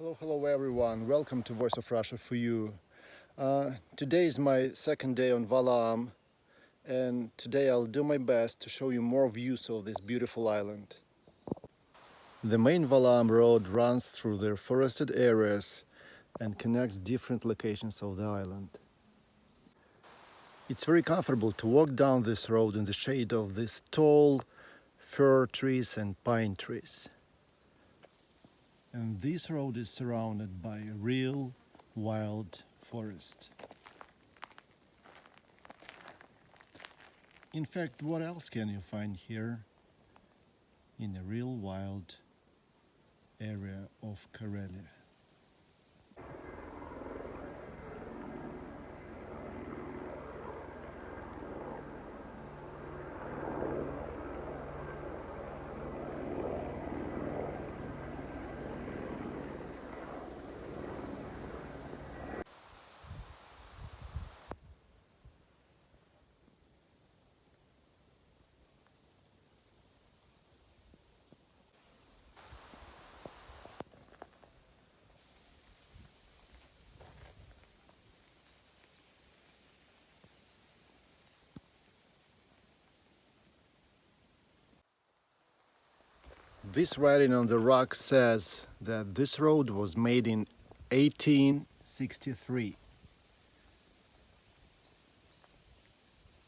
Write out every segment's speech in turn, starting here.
Hello everyone. Welcome to Voice of Russia for you. Today is my second day on Valaam, and today I'll do my best to show you more views of this beautiful island. The main Valaam road runs through the forested areas and connects different locations of the island. It's very comfortable to walk down this road in the shade of these tall fir trees and pine trees. And this road is surrounded by a real wild forest. In fact, what else can you find here in a real wild area of Karelia? This writing on the rock says that this road was made in 1863.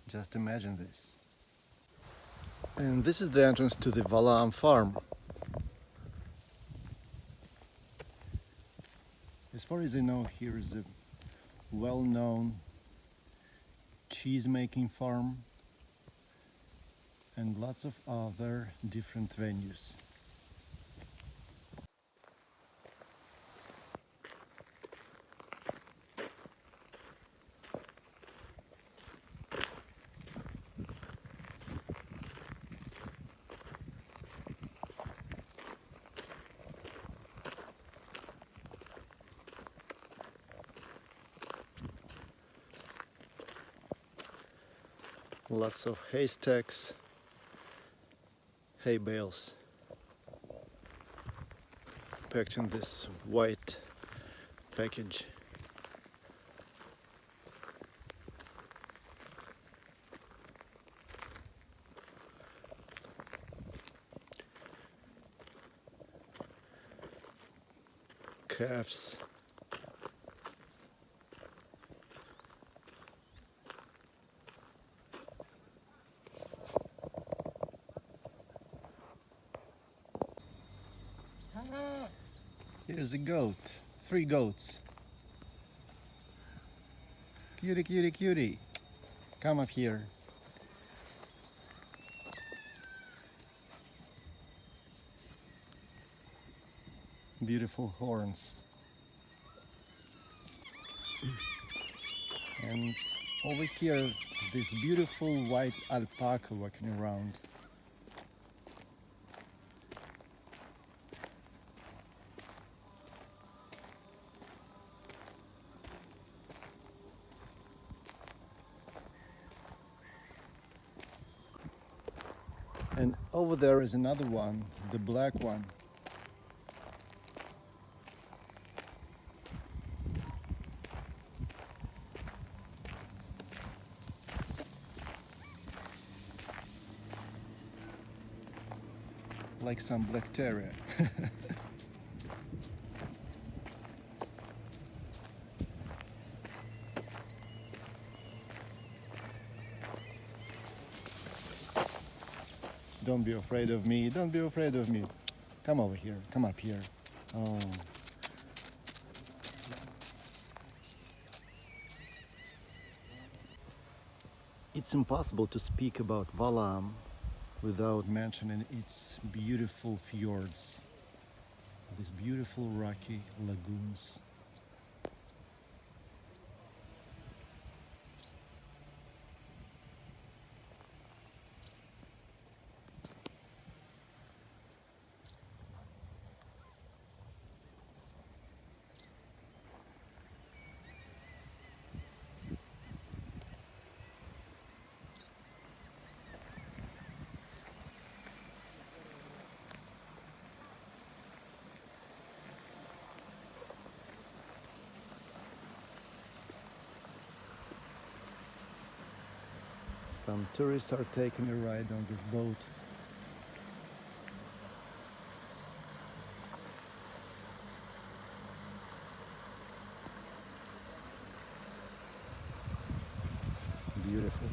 Just imagine this. And this is the entrance to the Valaam farm. As far as I know, here is a well-known cheese-making farm and lots of other different venues. Lots of haystacks, hay bales packed in this white package. Calves. Here's a goat, 3 goats. Cutie, cutie, cutie. Come up here. Beautiful horns. And over here, this beautiful white alpaca walking around. And over there is another one, the black one. Like some black terrier. Don't be afraid of me, don't be afraid of me. Come over here, come up here. Oh. It's impossible to speak about Valaam without mentioning its beautiful fjords, these beautiful rocky lagoons. Some tourists are taking a ride on this boat. Beautiful.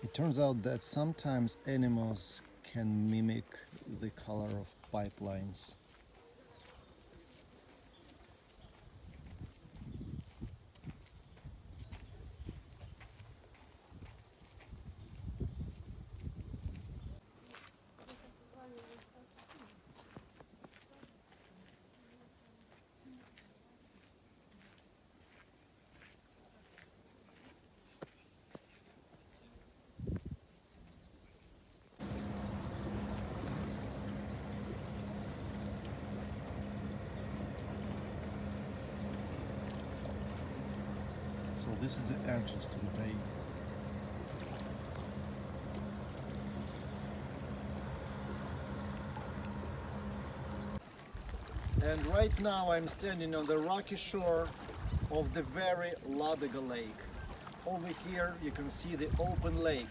It turns out that sometimes animals can mimic the color of pipelines. So this is the entrance to the bay. And right now I'm standing on the rocky shore of the very Ladoga Lake. Over here you can see the open lake.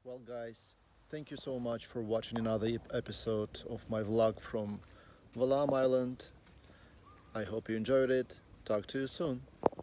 Well guys, thank you so much for watching another episode of my vlog from Valaam Island. I hope you enjoyed it. Talk to you soon.